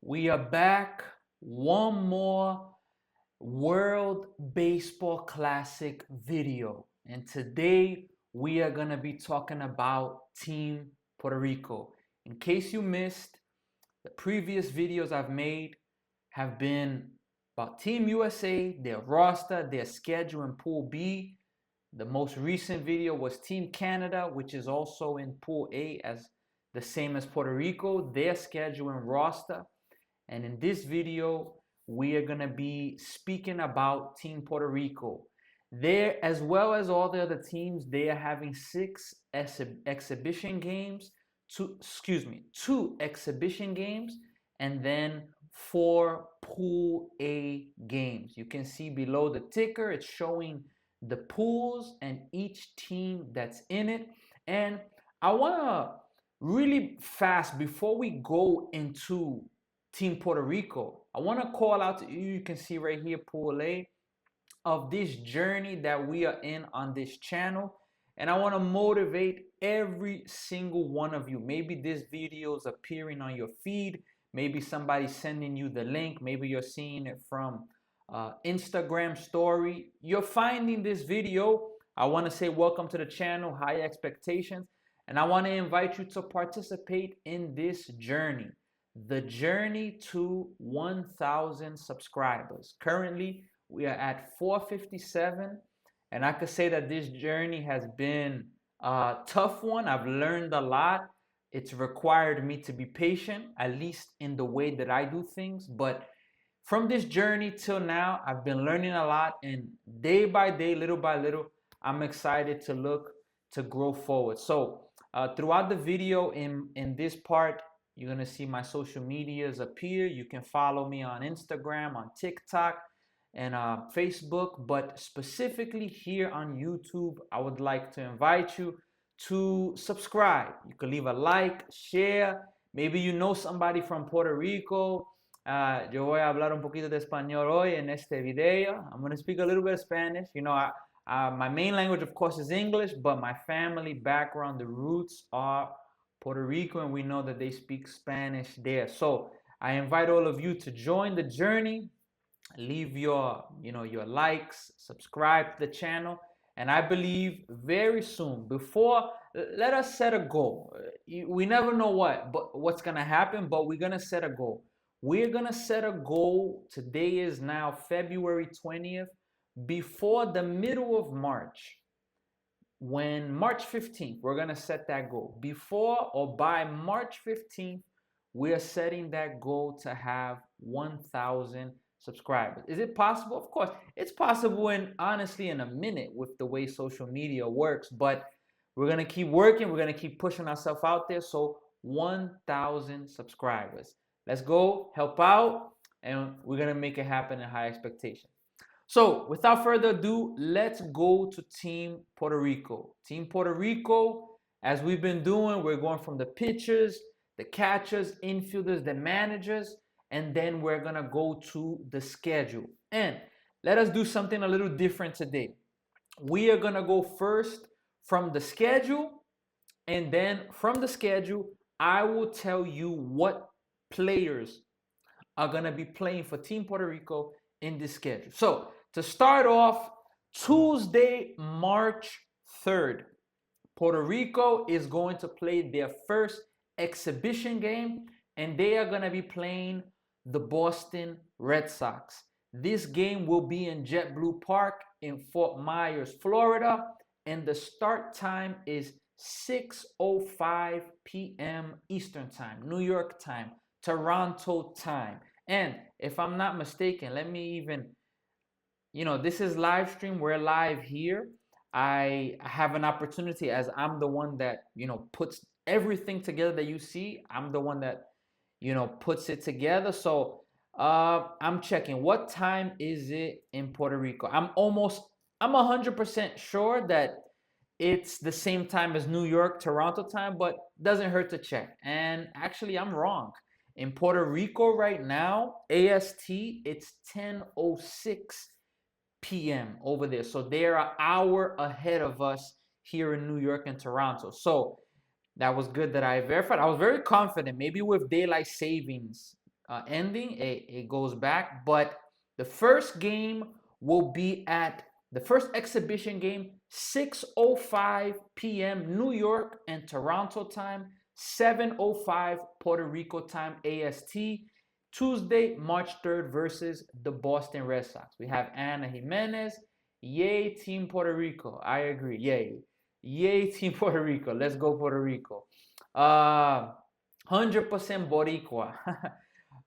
We are back. One more World Baseball Classic video. And today we are going to be talking about Team Puerto Rico. In case you missed, the previous videos I've made have been about Team USA, their roster, their schedule in Pool B. The most recent video was Team Canada, which is also in Pool A as the same as Puerto Rico, their schedule and roster. And in this video, we are going to be speaking about Team Puerto Rico. There, as well as all the other teams, they are having exhibition games, two exhibition games, and then 4 Pool A games. You can see below the ticker, it's showing the pools and each team that's in it. And I want to really fast, before we go into Team Puerto Rico, I want to call out to you, you can see right here, Pool A, of this journey that we are in on this channel. And I want to motivate every single one of you. Maybe this video is appearing on your feed. Maybe somebody's sending you the link. Maybe you're seeing it from Instagram story. You're finding this video. I want to say welcome to the channel, High Expectations. And I want to invite you to participate in this journey. The journey to 1,000 subscribers. Currently, we are at 457, and I could say that this journey has been a tough one. I've learned a lot. It's required me to be patient, at least in the way that I do things. But from this journey till now, I've been learning a lot, and day by day, little by little, I'm excited to look to grow forward. So throughout the video, in this part, you're going to see my social medias appear. You can follow me on Instagram, on TikTok, and Facebook. But specifically here on YouTube, I would like to invite you to subscribe. You can leave a like, share. Maybe you know somebody from Puerto Rico. Yo voy a hablar un poquito de español hoy en este video. I'm going to speak a little bit of Spanish. You know, my main language, of course, is English, but my family background, the roots are Puerto Rico, and we know that they speak Spanish there. So I invite all of you to join the journey. Leave your likes, subscribe to the channel, and I believe very soon, before, let us set a goal. We never know what's gonna happen, but we're gonna set a goal. We're gonna set a goal. Today is now February 20th. Before the middle of March, when March 15th, we're going to set that goal. Before or by March 15th, we're setting that goal to have 1,000 subscribers. Is it possible? Of course, it's possible, and honestly, in a minute with the way social media works, but we're going to keep working. We're going to keep pushing ourselves out there. So 1,000 subscribers. Let's go help out, and we're going to make it happen in High Expectations. So without further ado, let's go to Team Puerto Rico. Team Puerto Rico, as we've been doing, we're going from the pitchers, the catchers, infielders, the managers, and then we're going to go to the schedule. And let us do something a little different today. We are going to go first from the schedule, and then from the schedule, I will tell you what players are going to be playing for Team Puerto Rico in this schedule. So to start off, Tuesday, March 3rd, Puerto Rico is going to play their first exhibition game, and they are going to be playing the Boston Red Sox. This game will be in JetBlue Park in Fort Myers, Florida, and the start time is 6:05 p.m. Eastern Time, New York time, Toronto time. And if I'm not mistaken, let me even, this is live stream. We're live here. I have an opportunity, as I'm the one that, puts everything together that you see. I'm the one that, puts it together. So I'm checking. What time is it in Puerto Rico? I'm 100% sure that it's the same time as New York, Toronto time, but doesn't hurt to check. And actually, I'm wrong. In Puerto Rico right now, AST, it's 10:06 p.m. over there. So they're an hour ahead of us here in New York and Toronto. So that was good that I verified. I was very confident. Maybe with daylight savings, ending. It goes back, but the first game will be at the first exhibition game 6:05 p.m. New York and Toronto time, 7:05 Puerto Rico time AST. Tuesday, March 3rd versus the Boston Red Sox. We have Ana Jimenez. Yay, Team Puerto Rico. I agree. Yay. Yay, Team Puerto Rico. Let's go, Puerto Rico. 100% Boricua.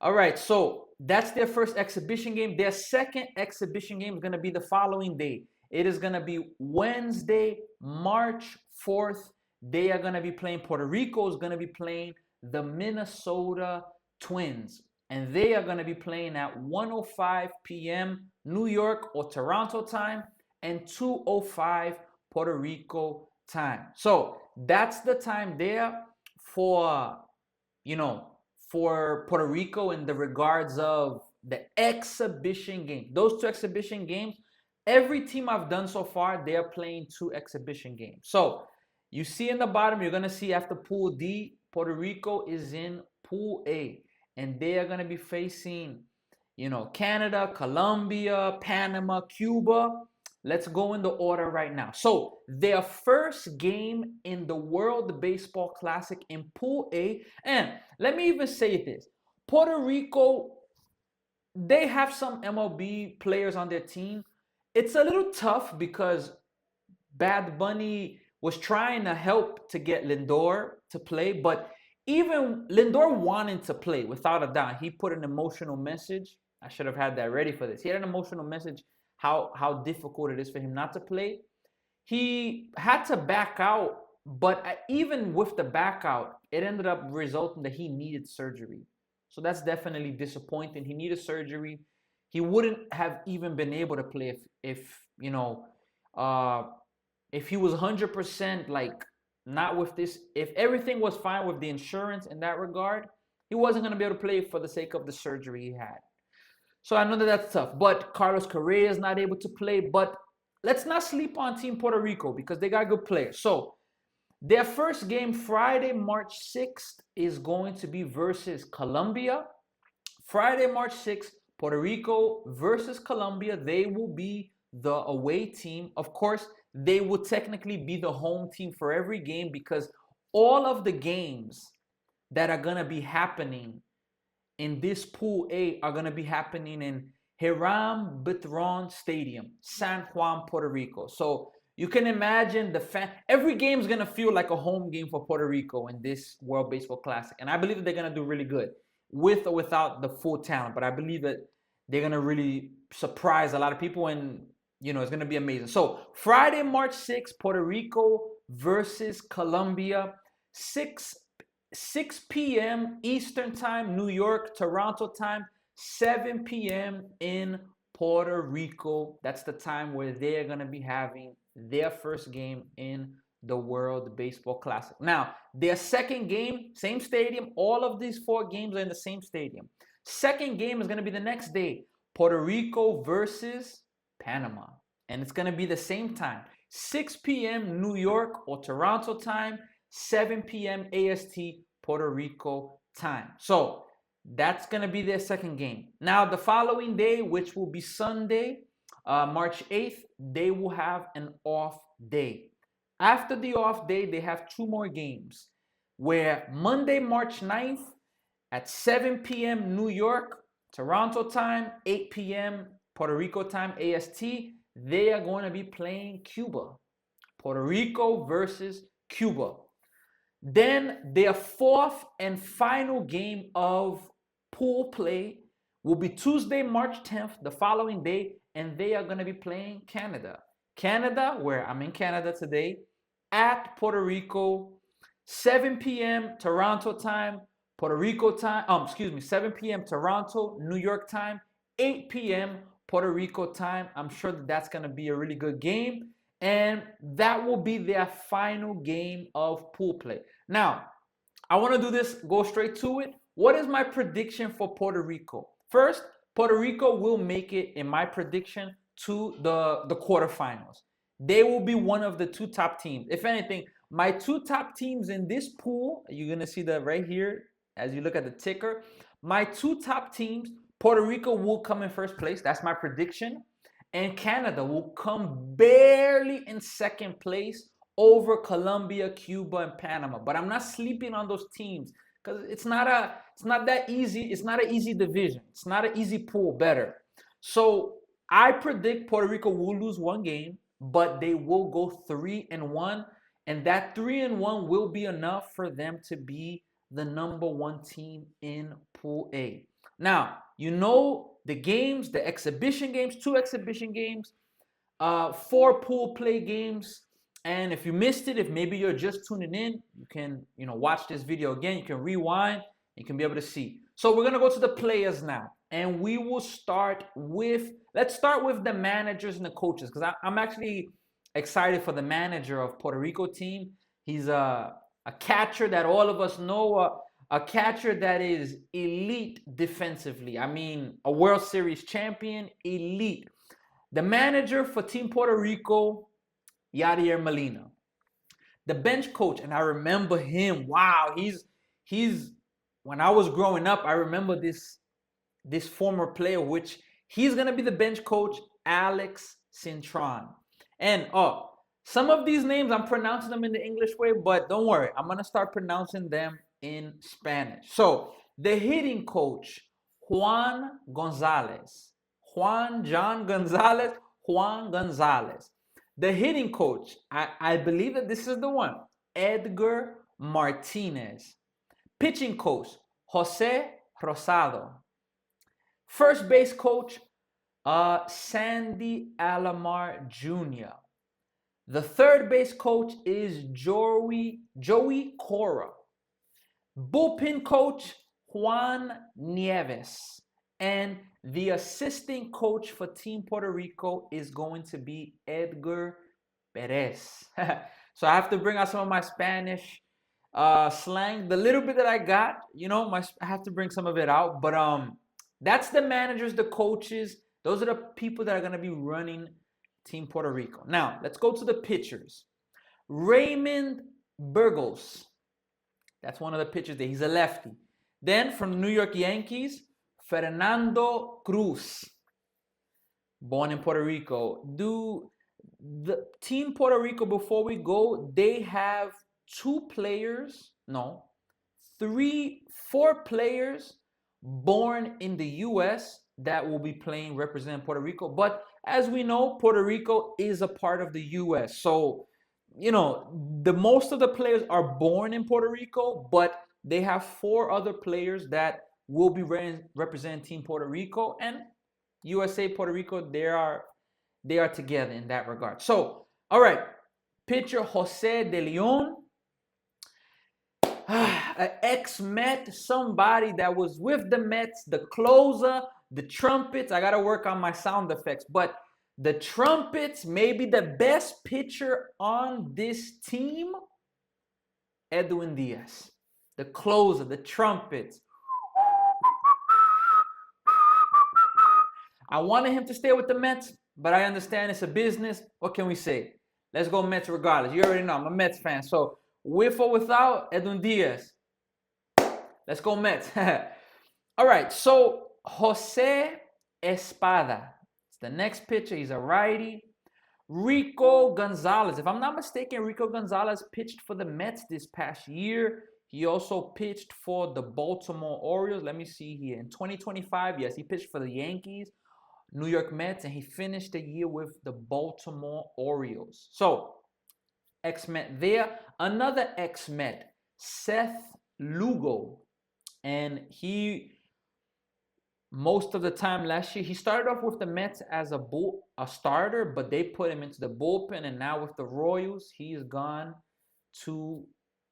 All right, so that's their first exhibition game. Their second exhibition game is going to be the following day. It is going to be Wednesday, March 4th. They are going to be playing, Puerto Rico is going to be playing the Minnesota Twins. And they are going to be playing at 1:05 p.m. New York or Toronto time and 2:05 Puerto Rico time. So that's the time there for, for Puerto Rico in the regards of the exhibition game. Those two exhibition games, every team I've done so far, they're playing two exhibition games. So you see in the bottom, you're going to see after Pool D, Puerto Rico is in Pool A. And they are going to be facing, Canada, Colombia, Panama, Cuba. Let's go in the order right now. So their first game in the World Baseball Classic in Pool A. And let me even say this. Puerto Rico, they have some MLB players on their team. It's a little tough because Bad Bunny was trying to help to get Lindor to play, but even Lindor wanted to play, without a doubt. He put an emotional message. I should have had that ready for this. He had an emotional message how difficult it is for him not to play. He had to back out, but even with the back out, it ended up resulting that he needed surgery. So that's definitely disappointing. He needed surgery. He wouldn't have even been able to play if if he was 100% like not with this, if everything was fine with the insurance in that regard, he wasn't going to be able to play for the sake of the surgery he had. So I know that that's tough. But Carlos Correa is not able to play. But let's not sleep on Team Puerto Rico because they got good players. So their first game, Friday, March 6th, is going to be versus Colombia. Friday, March 6th, Puerto Rico versus Colombia. They will be the away team. Of course, they will technically be the home team for every game because all of the games that are going to be happening in this Pool A are going to be happening in Hiram Bitron Stadium, San Juan, Puerto Rico. So you can imagine every game is going to feel like a home game for Puerto Rico in this World Baseball Classic. And I believe that they're going to do really good with or without the full talent. But I believe that they're going to really surprise a lot of people and, it's going to be amazing. So Friday, March 6th, Puerto Rico versus Colombia, 6 p.m. Eastern time, New York, Toronto time, 7 p.m. in Puerto Rico. That's the time where they're going to be having their first game in the World Baseball Classic. Now, their second game, same stadium. All of these 4 games are in the same stadium. Second game is going to be the next day, Puerto Rico versus Panama. And it's going to be the same time, 6 p.m. New York or Toronto time, 7 p.m. AST Puerto Rico time. So that's going to be their second game. Now, the following day, which will be Sunday, March 8th, they will have an off day. After the off day, they have 2 more games where Monday, March 9th at 7 p.m. New York, Toronto time, 8 p.m. Puerto Rico time, AST, they are going to be playing Cuba. Puerto Rico versus Cuba. Then their 4th and final game of pool play will be Tuesday, March 10th, the following day, and they are going to be playing Canada. Canada, where I'm in Canada today, at Puerto Rico, 7 p.m. Toronto time, Puerto Rico time, 7 p.m. Toronto, New York time, 8 p.m. Puerto Rico time. I'm sure that that's going to be a really good game. And that will be their final game of pool play. Now, I want to do this, go straight to it. What is my prediction for Puerto Rico? First, Puerto Rico will make it, in my prediction, to the quarterfinals. They will be one of the 2 top teams. If anything, my 2 top teams in this pool, you're going to see that right here as you look at the ticker. My two top teams, Puerto Rico will come in first place. That's my prediction. And Canada will come barely in second place over Colombia, Cuba, and Panama. But I'm not sleeping on those teams because it's not that easy. It's not an easy division. It's not an easy pool. Better. So I predict Puerto Rico will lose one game, but they will go 3-1, and that 3-1 will be enough for them to be the number one team in Pool A. Now, you know the games, the exhibition games, two exhibition games, four pool play games. And if you missed it, if maybe you're just tuning in, you can watch this video again. You can rewind. You can be able to see. So we're gonna go to the players now, and we will start with. Let's start with the managers and the coaches because I'm actually excited for the manager of Puerto Rico team. He's a catcher that all of us know. A catcher that is elite defensively. I mean, a World Series champion, elite. The manager for Team Puerto Rico, Yadier Molina. The bench coach, and I remember him. Wow, he's when I was growing up, I remember this former player, which he's gonna be the bench coach, Alex Cintron. And some of these names I'm pronouncing them in the English way, but don't worry, I'm gonna start pronouncing them in Spanish. So the hitting coach, Juan Gonzalez. John Gonzalez, Juan Gonzalez. The hitting coach, I believe that this is the one, Edgar Martinez. Pitching coach, Jose Rosado. First base coach, Sandy Alomar Jr. The third base coach is Joey Cora. Bullpen coach, Juan Nieves. And the assistant coach for Team Puerto Rico is going to be Edgar Perez. So I have to bring out some of my Spanish slang. The little bit that I got, I have to bring some of it out. But that's the managers, the coaches. Those are the people that are going to be running Team Puerto Rico. Now, let's go to the pitchers. Raymond Burgos. That's one of the pitchers there. He's a lefty. Then from the New York Yankees, Fernando Cruz, born in Puerto Rico. The Team Puerto Rico, before we go, they have four players born in the U.S. that will be playing representing Puerto Rico. But as we know, Puerto Rico is a part of the U.S. So, the most of the players are born in Puerto Rico, but they have four other players that will be representing Team Puerto Rico, and USA, Puerto Rico, they are together in that regard. So, all right, pitcher Jose De Leon, an ex-Met, somebody that was with the Mets, the closer, the trumpets. I got to work on my sound effects, but the trumpets, maybe the best pitcher on this team, Edwin Diaz. The closer, the trumpets. I wanted him to stay with the Mets, but I understand it's a business. What can we say? Let's go Mets regardless. You already know I'm a Mets fan. So with or without, Edwin Diaz. Let's go Mets. All right, so Jose Espada. It's the next pitcher. He's a righty. Rico Gonzalez. If I'm not mistaken, Rico Gonzalez pitched for the Mets this past year. He also pitched for the Baltimore Orioles. Let me see here. In 2025, yes, he pitched for the Yankees, New York Mets, and he finished the year with the Baltimore Orioles. So, ex-Met there. Another ex-Met, Seth Lugo. And most of the time last year, he started off with the Mets as a starter, but they put him into the bullpen, and now with the Royals, he's gone to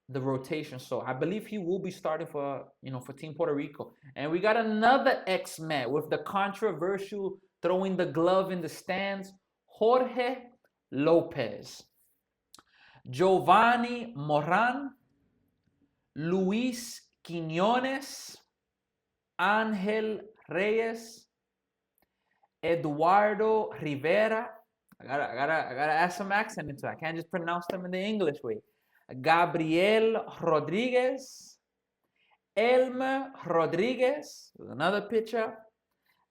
the rotation. So I believe he will be starting for Team Puerto Rico. And we got another ex-Met with the controversial throwing the glove in the stands, Jorge Lopez. Giovanni Moran, Luis Quiñones, Angel Reyes, Eduardo Rivera. I gotta add some accent into it. I can't just pronounce them in the English way. Gabriel Rodriguez, Elmer Rodriguez, another pitcher.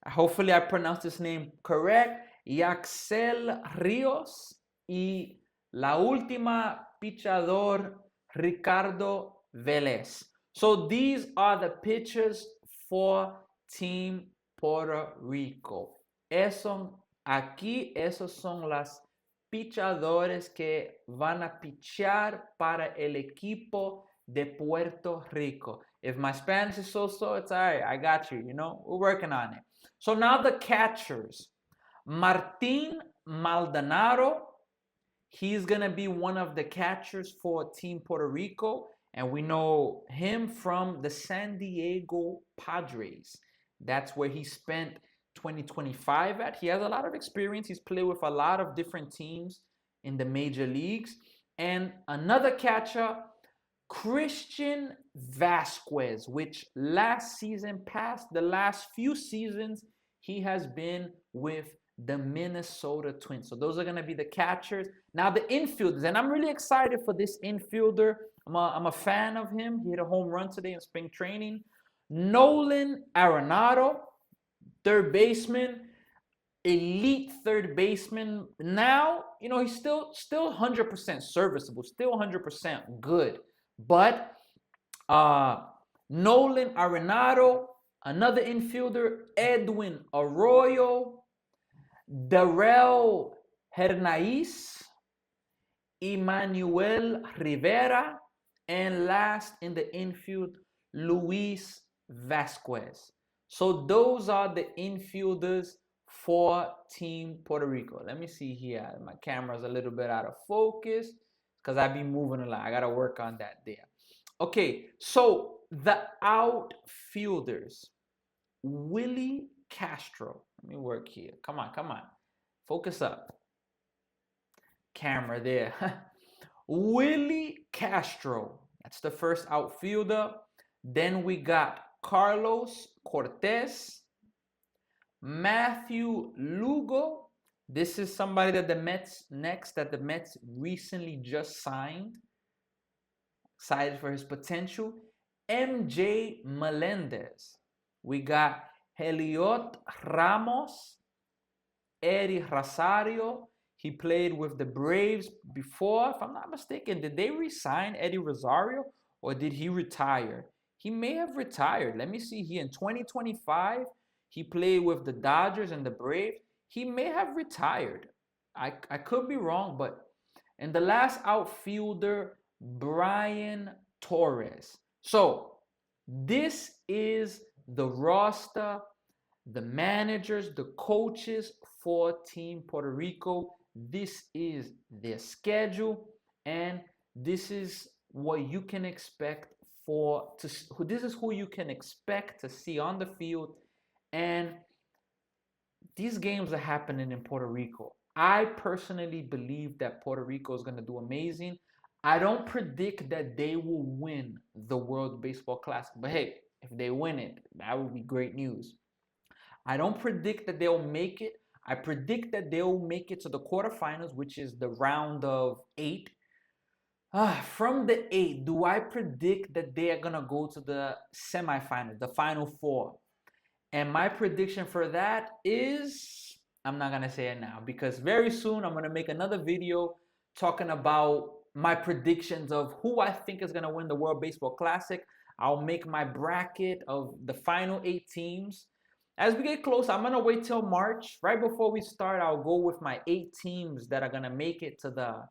Hopefully I pronounced his name correct. Yaxel Rios. Y la última pichador, Ricardo Vélez. So these are the pitchers for Team Puerto Rico. Esos son las pichadores que van a pichar para el equipo de Puerto Rico. If my Spanish is so-so, it's all right. I got you, we're working on it. So now the catchers. Martin Maldonado, he's going to be one of the catchers for Team Puerto Rico, and we know him from the San Diego Padres. That's where he spent 2025 at. He has a lot of experience. He's played with a lot of different teams in the major leagues. And another catcher, Christian Vasquez, which last season, past the last few seasons, he has been with the Minnesota Twins. So those are going to be the catchers. Now the infielders, and I'm really excited for this infielder. I'm a fan of him. He hit a home run today in spring training. Nolan Arenado, third baseman, elite third baseman. Now, he's still 100% serviceable, still 100% good. But Nolan Arenado, another infielder, Edwin Arroyo, Darrell Hernaiz, Emmanuel Rivera, and last in the infield, Luis Vasquez. So those are the infielders for Team Puerto Rico. Let me see here. My camera's a little bit out of focus because I be moving a lot. I got to work on that there. Okay, so the outfielders. Willie Castro. Let me work here. Come on. Focus up. Camera there. Willie Castro. That's the first outfielder. Then we got Carlos Cortez, Matthew Lugo. This is somebody that the Mets recently just signed. Excited for his potential. MJ Melendez. We got Heliot Ramos, Eddie Rosario. He played with the Braves before. If I'm not mistaken, did they re-sign Eddie Rosario or did he retire? He may have retired. Let me see here. In 2025, he played with the Dodgers and the Braves. He may have retired. I could be wrong, but in the last outfielder, Brian Torres. So this is the roster, the managers, the coaches for Team Puerto Rico. This is their schedule, and this is what you can expect this is who you can expect to see on the field. And these games are happening in Puerto Rico. I personally believe that Puerto Rico is going to do amazing. I don't predict that they will win the World Baseball Classic, but hey, if they win it, that would be great news. I don't predict that they'll make it. I predict that they'll make it to the quarterfinals, which is the round of 8. From the 8, do I predict that they are going to go to the semifinals, the final 4? And my prediction for that is, I'm not going to say it now because very soon I'm going to make another video talking about my predictions of who I think is going to win the World Baseball Classic. I'll make my bracket of the final 8 teams. As we get close, I'm going to wait till March. Right before we start, I'll go with my 8 teams that are going to make it to the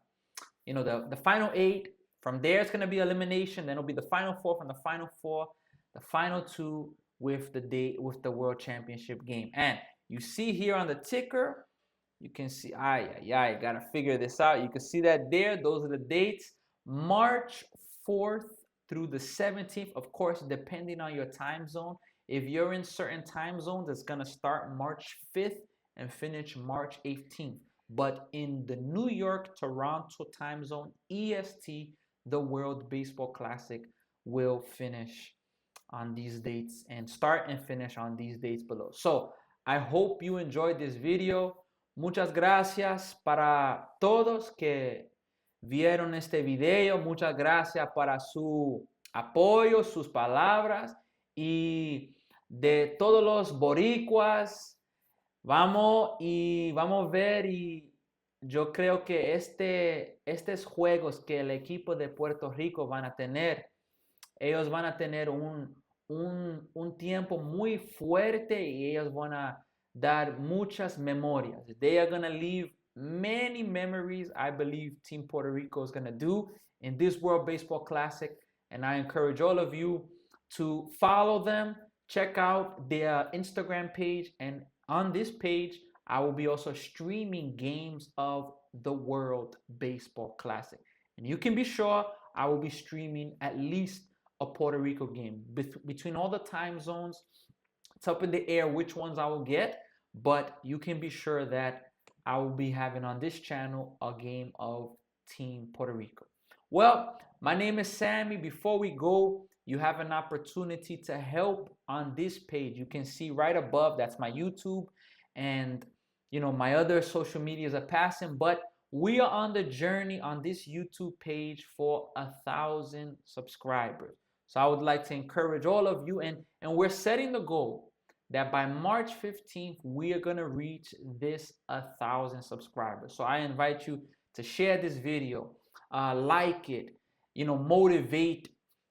final 8. From there, it's going to be elimination. Then it'll be the final 4 from the final 4, the final 2 with the World Championship game. And you see here on the ticker, you can see, got to figure this out. You can see that there. Those are the dates. March 4th through the 17th, of course, depending on your time zone. If you're in certain time zones, it's going to start March 5th and finish March 18th. But in the New York, Toronto time zone, EST, the World Baseball Classic will finish on these dates and start and finish on these dates below. So I hope you enjoyed this video. Muchas gracias para todos que vieron este video. Muchas gracias para su apoyo sus palabras y de todos los boricuas. Vamos a ver y yo creo que estos juegos que el equipo de Puerto Rico van a tener, ellos van a tener un tiempo muy fuerte y ellos van a dar muchas memorias. They are going to leave many memories, I believe Team Puerto Rico is going to do in this World Baseball Classic. And I encourage all of you to follow them, check out their Instagram page. And on this page, I will be also streaming games of the World Baseball Classic. And you can be sure I will be streaming at least a Puerto Rico game. Between all the time zones, it's up in the air which ones I will get, but you can be sure that I will be having on this channel a game of Team Puerto Rico. Well, my name is Sammy. Before we go, you have an opportunity to help on this page. You can see right above, that's my YouTube, and my other social medias are passing, but we are on the journey on this YouTube page for 1,000 subscribers. So I would like to encourage all of you, and we're setting the goal that by March 15th, we are going to reach this 1,000 subscribers. So I invite you to share this video, like it, motivate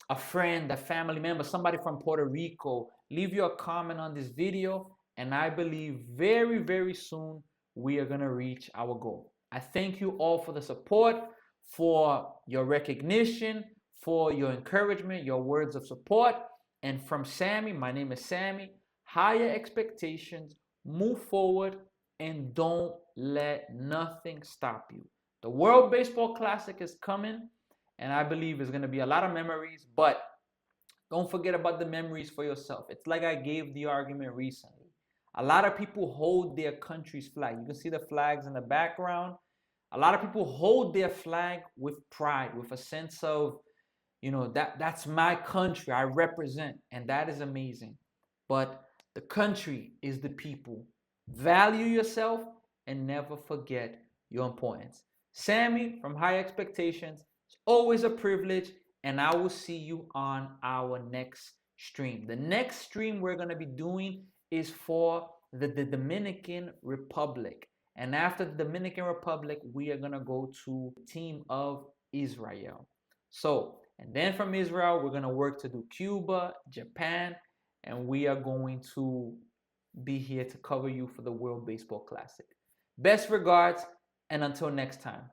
a friend, a family member, somebody from Puerto Rico. Leave your comment on this video, and I believe very, very soon we are going to reach our goal. I thank you all for the support, for your recognition, for your encouragement, your words of support. And from Sammy, my name is Sammy, higher expectations, move forward, and don't let nothing stop you. The World Baseball Classic is coming, and I believe it's going to be a lot of memories, but don't forget about the memories for yourself. It's like I gave the argument recently. A lot of people hold their country's flag. You can see the flags in the background. A lot of people hold their flag with pride, with a sense of, that's my country, I represent, and that is amazing. But the country is the people. Value yourself and never forget your importance. Sammy from High Expectations, it's always a privilege, and I will see you on our next stream. The next stream we're going to be doing is for the Dominican Republic. And after the Dominican Republic, we are going to go to Team of Israel. So, and then from Israel, we're going to work to do Cuba, Japan, and we are going to be here to cover you for the World Baseball Classic. Best regards, and until next time.